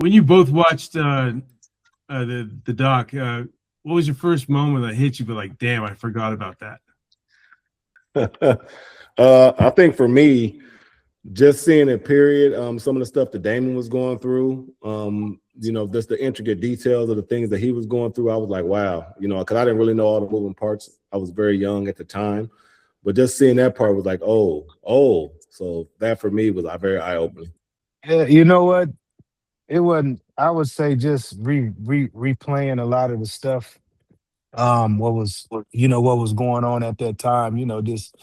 When you both watched the doc, what was your first moment that hit you? But like, damn, I forgot about that. I think for me, just seeing it, period, some of the stuff that Damon was going through, just the intricate details of the things that he was going through, I was like, wow, because I didn't really know all the moving parts. I was very young at the time, but just seeing that part was like, oh. So that for me was very eye-opening. Yeah, you know what? It wasn't. I would say just replaying a lot of the stuff. What was going on at that time. Just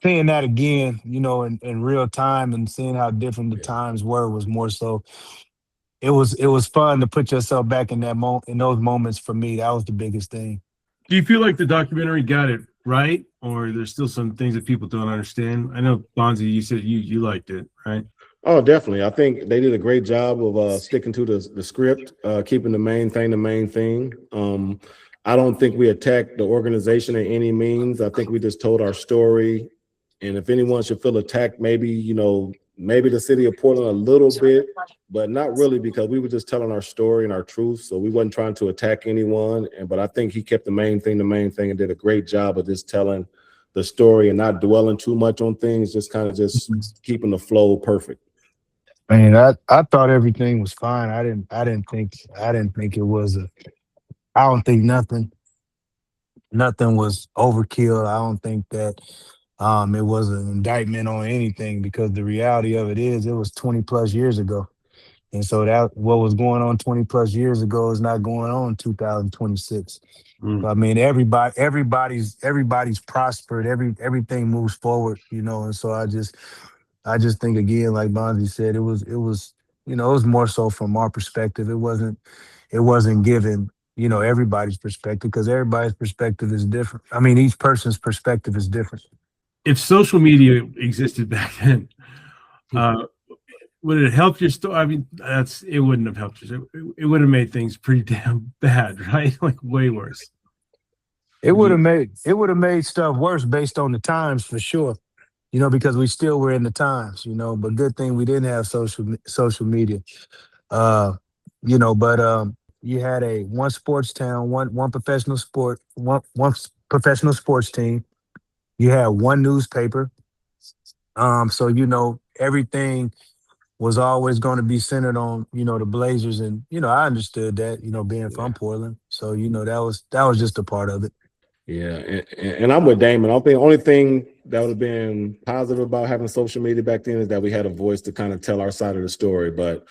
seeing that again. In real time and seeing how different the Yeah. times were was more so. It was fun to put yourself back in that moment in those moments. For me, that was the biggest thing. Do you feel like the documentary got it right, or there's still some things that people don't understand? I know Bonzi, you said you liked it, right? Oh, definitely. I think they did a great job of sticking to the script, keeping the main thing the main thing. I don't think we attacked the organization in any means. I think we just told our story. And if anyone should feel attacked, maybe the city of Portland a little bit, but not really, because we were just telling our story and our truth. So we wasn't trying to attack anyone. But I think he kept the main thing, and did a great job of just telling the story and not dwelling too much on things, just kind of just keeping the flow perfect. Man, I thought everything was fine. I didn't think it was a. I don't think nothing was overkill. I don't think that it was an indictment on anything, because the reality of it is it was 20 plus years ago. And so that what was going on 20 plus years ago is not going on in 2026. Mm. So, I mean, everybody's prospered. Everything moves forward, And so I just think, again, like Bonzi said, it was more so from our perspective. It wasn't given, everybody's perspective, because everybody's perspective is different. I mean, each person's perspective is different. If social media existed back then, uh, would it help your story? I mean, it wouldn't have helped you. It would have made things pretty damn bad, right? Like way worse. It would have made stuff worse based on the times, for sure. Because we still were in the times. But good thing we didn't have social media. Uh, but you had a one sports town, one professional sport, one professional sports team. You had one newspaper. So everything was always going to be centered on the Blazers, and I understood that, being Yeah. from Portland. So that was just a part of it. Yeah, and I'm with Damon. I think the only thing that would have been positive about having social media back then is that we had a voice to kind of tell our side of the story. But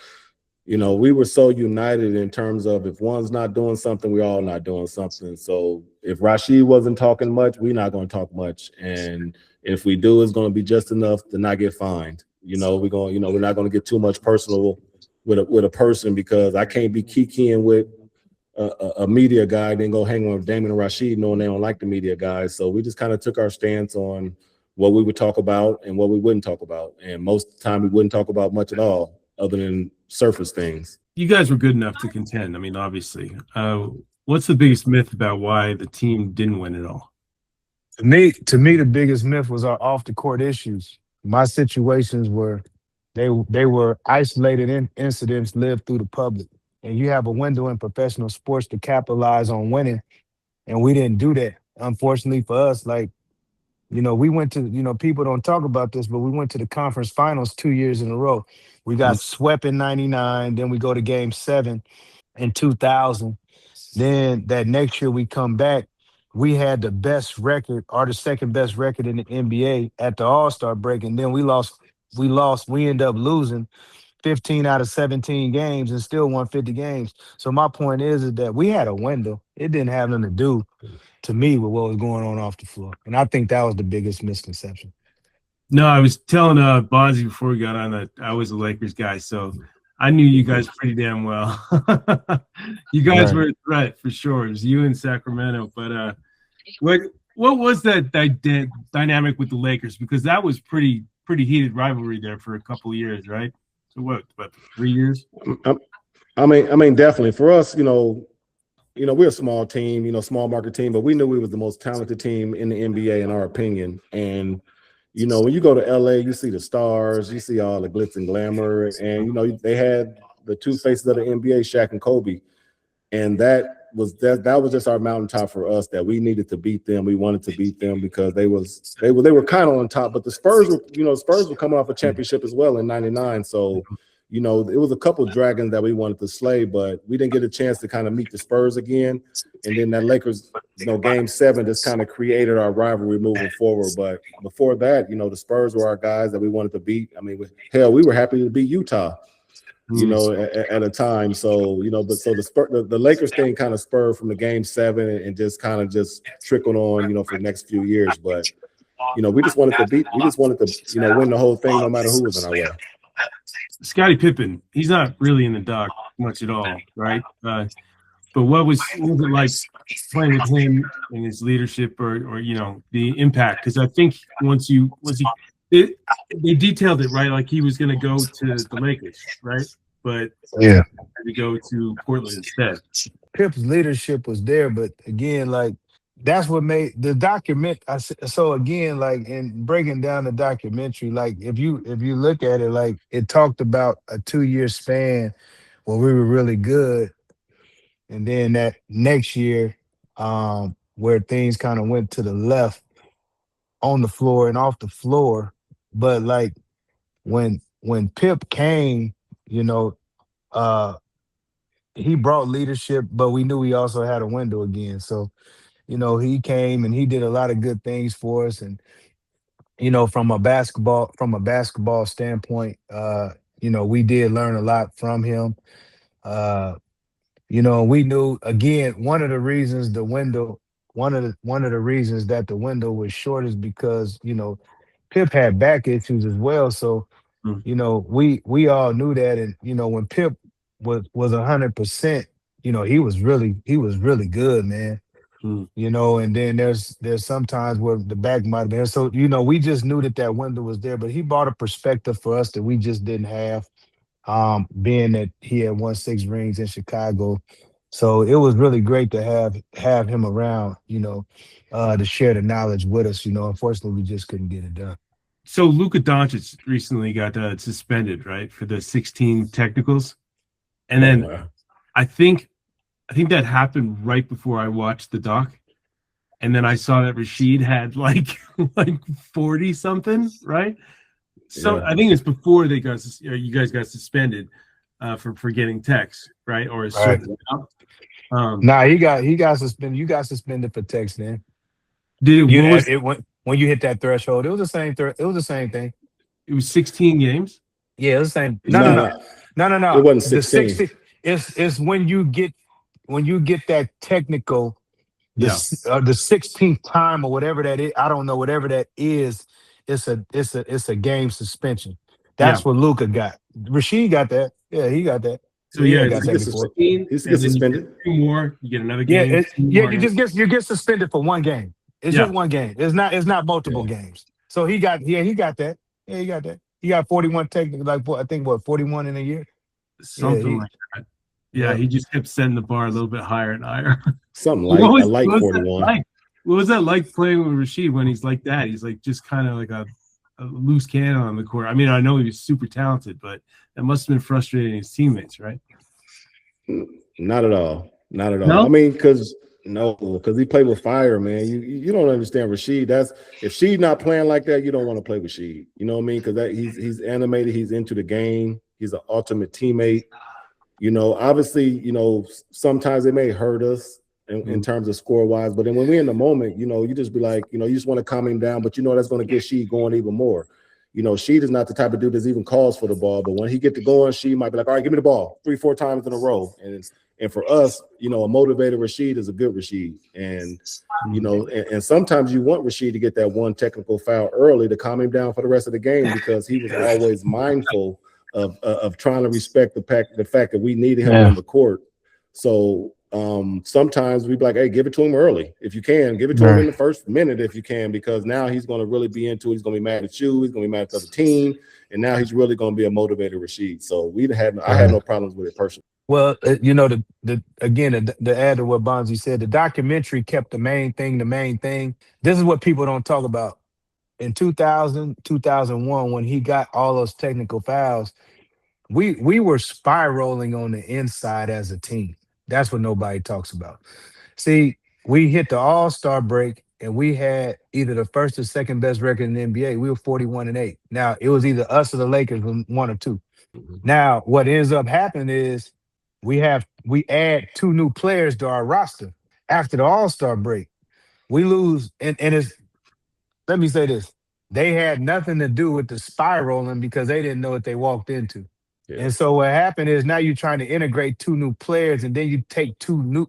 we were so united in terms of, if one's not doing something, we all not doing something. So if Rasheed wasn't talking much, we're not going to talk much, and if we do, it's going to be just enough to not get fined. We're not going to get too much personal with a person, because I can't be kikiing with a media guy, then go hang with Damon and Rasheed, knowing they don't like the media guys. So we just kind of took our stance on what we would talk about and what we wouldn't talk about. And most of the time, we wouldn't talk about much at all, other than surface things. You guys were good enough to contend. I mean, obviously. What's the biggest myth about why the team didn't win it all? To me, the biggest myth was our off the court issues. My situations were they were isolated incidents lived through the public, and you have a window in professional sports to capitalize on winning, and we didn't do that. Unfortunately for us, like we went to people don't talk about this, but we went to the conference finals 2 years in a row. We got swept in '99, then we go to Game 7 in 2000. Then that next year we come back, we had the best record, or the second best record in the NBA at the All-Star break, and then we lost. We ended up losing 15 out of 17 games and still won 50 games. So my point is that we had a window. It didn't have nothing to do, to me, with what was going on off the floor, and I think that was the biggest misconception. No, I was telling Bonzi before we got on that I was a Lakers guy, so I knew you guys pretty damn well. You guys Right. were a threat for sure. It was you in Sacramento, but what was that dynamic with the Lakers? Because that was pretty heated rivalry there for a couple of years, right? So what, about 3 years? I mean, definitely for us, we're a small team, small market team, but we knew we was the most talented team in the NBA, in our opinion. And when you go to LA, you see the stars, you see all the glitz and glamour, and they had the two faces of the NBA, Shaq and Kobe. And that was just our mountaintop for us, that we needed to beat them. We wanted to beat them because they were kind of on top. But the Spurs were coming off a championship as well in '99. So, it was a couple dragons that we wanted to slay, but we didn't get a chance to kind of meet the Spurs again. And then that Lakers, Game 7 just kind of created our rivalry moving forward. But before that, the Spurs were our guys that we wanted to beat. I mean, we were happy to beat Utah, at a time. So, the Lakers thing kind of spurred from the Game 7 and just kind of just trickled on, for the next few years. But, we just wanted to win the whole thing no matter who was in our way. Scottie Pippen, he's not really in the doc much at all, right? But what was it like playing with him and his leadership, or the impact? Because I think they detailed it, right? Like he was going to go to the Lakers, right? But yeah, had to go to Portland instead. Pip's leadership was there, but again, like that's what made the document. So again, like in breaking down the documentary, like if you look at it, like it talked about a 2-year span where we were really good, and then that next year, where things kind of went to the left on the floor and off the floor. But like when Pip came, he brought leadership, but we knew he also had a window again. So, he came and he did a lot of good things for us. And, from a basketball standpoint, we did learn a lot from him. We knew, again, one of the reasons that the window was short is because, Pip had back issues as well. So, we all knew that. And, when Pip was 100%, he was really good, man. And then there's sometimes where the back might have been. So, we just knew that window was there, but he brought a perspective for us that we just didn't have, being that he had won 6 rings in Chicago. So it was really great to have him around, to share the knowledge with us. Unfortunately, we just couldn't get it done. So Luka Doncic recently got suspended, right, for the 16 technicals. And then I think that happened right before I watched the doc. And then I saw that Rasheed had like 40 something, right? So I think it's before you guys got suspended for getting text, right? Or a certain amount. Nah, he got suspended. You got suspended for text, then. Did it? When you hit that threshold, it was the same. It was the same thing. It was 16 games. Yeah, it was the same. No. It wasn't 16. It's when you get that technical, the 16th time or whatever that is. I don't know, whatever that is. It's a game suspension. That's what Luka got. Rasheed got that. Yeah, he got that. So he got 16. He's suspended. 2 more. You get another game. You get suspended for 1 game. It's just 1 game. It's not multiple games. So he got that. Yeah, he got that. He got 41 technically, I think 41 in a year. Something like that. Yeah, he just kept setting the bar a little bit higher and higher. Something like 41. What was that like playing with Rasheed when he's like that? He's like just kind of like a loose cannon on the court. I mean, I know he was super talented, but that must have been frustrating his teammates, right? Not at all. No? I mean, because he played with fire, man. You don't understand Rasheed. If Sheed not playing like that, you don't want to play with Sheed. You know what I mean? Because he's animated. He's into the game. He's an ultimate teammate. Obviously, sometimes it may hurt us in terms of score wise, but then when we're in the moment, you just be like, you just want to calm him down, but that's going to get Sheed going even more. Sheed is not the type of dude that even calls for the ball, but when he get to going, Sheed might be like, all right, give me the ball 3-4 times in a row. And for us, a motivated Rasheed is a good Rasheed. And, and sometimes you want Rasheed to get that one technical foul early to calm him down for the rest of the game, because he was always mindful of trying to respect the fact that we needed him on the court. So sometimes we'd be like, hey, give it to him early. If you can, give it to him in the first minute if you can, because now he's going to really be into it. He's going to be mad at you. He's going to be mad at the other team. And now he's really going to be a motivated Rasheed. So I had no problems with it personally. Well, to add to what Bonzi said, the documentary kept the main thing. This is what people don't talk about. In 2000, 2001, when he got all those technical fouls, we were spiraling on the inside as a team. That's what nobody talks about. See, we hit the All-Star break and we had either the first or second best record in the NBA. We were 41-8. Now it was either us or the Lakers, one or two. Mhm. Now, what ends up happening is we add two new players to our roster after the All-Star break. We lose, and it's let me say this. They had nothing to do with the spiraling because they didn't know what they walked into. Yeah. And so what happened is now you're trying to integrate two new players, and then you take two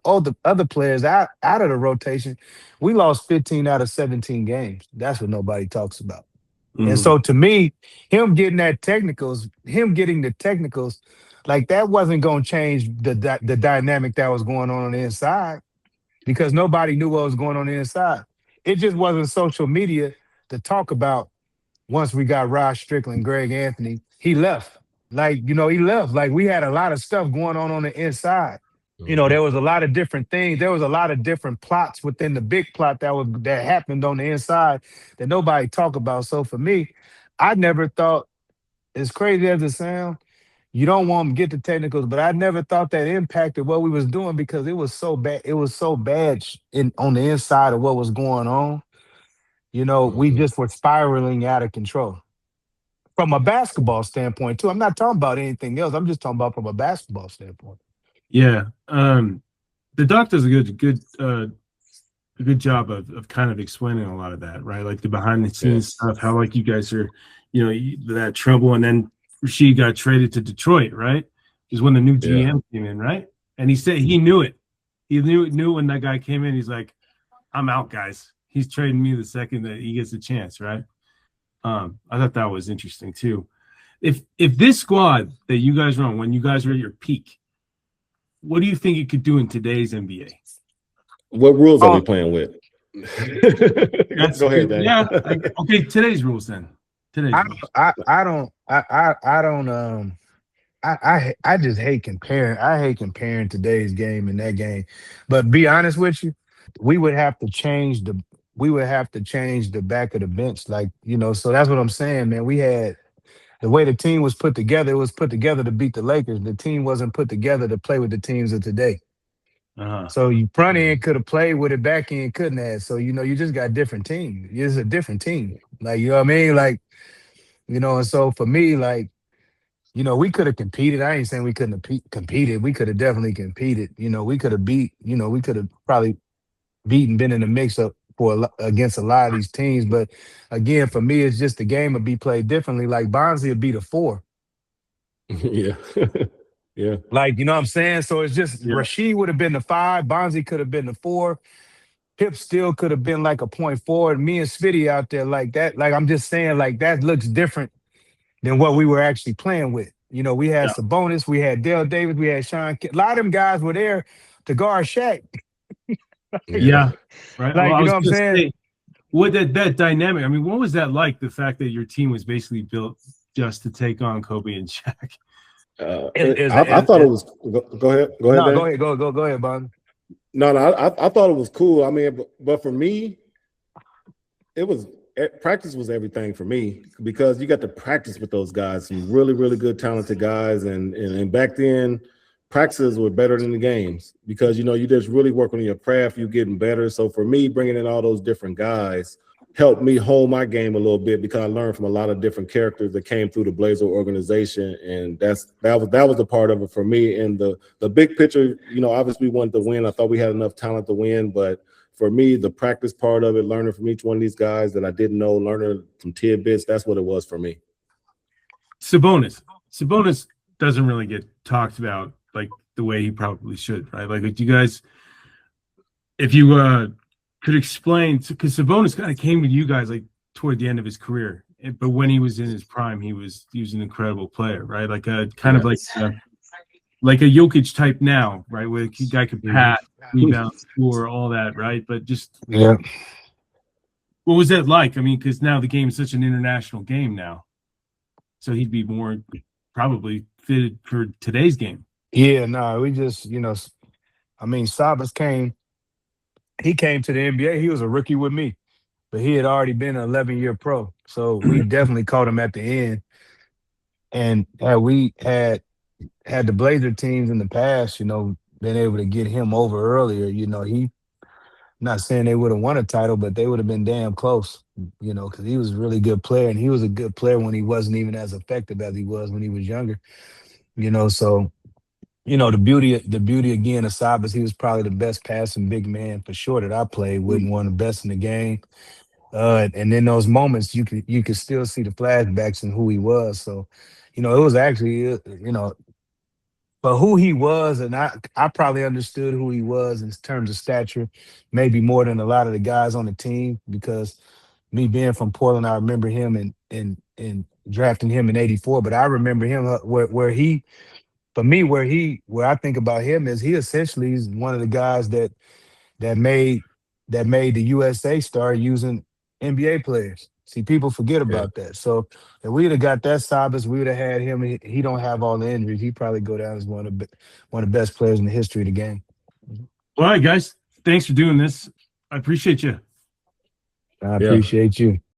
of the other players out of the rotation. We lost 15 out of 17 games. That's what nobody talks about. And Mhm. so to me, him getting the technicals, like that wasn't going to change the dynamic that was going on the inside because nobody knew what was going on the inside. It just wasn't social media to talk about once we got Rod Strickland, Greg Anthony. He left. He left. Like we had a lot of stuff going on the inside. Mhm. There was a lot of different things. There was a lot of different plots within the big plot that happened on the inside that nobody talk about. So for me, I never thought, as crazy as it sounds, you don't want to get the technicals, but I never thought that impacted what we was doing because it was so bad. It was so bad in on the inside of what was going on. We Mhm. just were spiraling out of control from a basketball standpoint too. I'm not talking about anything else. I'm just talking about from a basketball standpoint. Yeah. The doc does a good job of kind of explaining a lot of that, right? Like the behind the Yeah. scenes stuff, how like you guys are, that trouble, and then Rasheed got traded to Detroit, right? Is when the new Yeah. GM came in, right? And he said he knew it. He knew when that guy came in. He's like, I'm out, guys. He's trading me the second that he gets a chance, right? I thought that was interesting too. If this squad that you guys run when you guys are at your peak, what do you think it could do in today's NBA? What rules are we Oh, playing with? That's Go ahead, good. Dave. Yeah. Okay. Today's rules then. I Today's don't, rules. I don't I just hate comparing. I hate comparing today's game and that game. But be honest with you, we would have to change the we would have to change the back of the bench. So that's what I'm saying, man. We had the way the team was put together, it was put together to beat the Lakers. The team wasn't put together to play with the teams of today. Uh-huh. So you front Mhm. end could have played with it, back end couldn't have. So you just got different team. It's a different team. Like you know what I mean? And so for me, we could have competed. I ain't saying we couldn't have competed. We could have definitely competed. We could have we could have probably beaten, been in the mix up against a lot of these teams. But again, for me, it's just the game would be played differently. Like Bonzi would be the four. Yeah. Yeah. Like, you know what I'm saying? So it's just Yeah. Rasheed would have been the five, Bonzi could have been the four. Pip still could have been like a point forward. Me and Spitty out there like that. Like I'm just saying, like that looks different than what we were actually playing with. We had Yeah. Sabonis, we had Dale Davis, we had Sean. A lot of them guys were there to guard Shaq. like, Yeah. Yeah. Right. Well, like, I you know was what I'm gonna saying? say what that dynamic. I mean, what was that like? The fact that your team was basically built just to take on Kobe and Shaq. I thought it was. Go ahead. Go ahead, No, go Dave. ahead, go ahead, Bond. No, no, I thought it was cool. I mean, but for me, it was practice was everything for me because you got to practice with those guys, some really, really good, talented guys, and back then, practices were better than the games because you just really working on your craft, you getting better. So for me, bringing in all those different guys helped me hone my game a little bit because I learned from a lot of different characters that came through the Blazer organization, and that was a part of it for me. And the big picture, obviously we wanted to win. I thought we had enough talent to win, but for me, the practice part of it, learning from each one of these guys that I didn't know, learning some tidbits, that's what it was for me. Sabonis doesn't really get talked about like the way he probably should, right? Like you guys, if you could explain, because Sabonis kind of came to you guys like toward the end of his career, but when he was in his prime, he was an incredible player, right? Like a kind of Yeah. like a Jokic type now, right? Where the guy could Mhm. pass, rebound, score, all that, right? But just Yeah. what was that like? I mean, because now the game is such an international game now, so he'd be more probably fitted for today's game. Yeah, no, we just, I mean, he came to the NBA. He was a rookie with me, but he had already been an 11-year pro. So we definitely caught him at the end. And had we had the Blazer teams in the past, been able to get him over earlier, he not saying they would have won a title, but they would have been damn close, because he was a really good player, and he was a good player when he wasn't even as effective as he was when he was younger. So the beauty again of Sabas, he was probably the best passing big man for sure that I played with, and one of the best in the game. And in those moments, you could still see the flashbacks and who he was. So, it was actually, but who he was, and I probably understood who he was in terms of stature, maybe more than a lot of the guys on the team, because me being from Portland, I remember him and drafting him in '84. But I remember him where he, for me, where I think about him is he essentially is one of the guys that made the USA start using NBA players. See, people forget Yeah. about that. So if we'd have got that Sabas, we would have had him. He don't have all the injuries. He'd probably go down as one of the best players in the history of the game. All right, guys. Thanks for doing this. I appreciate you. I appreciate you.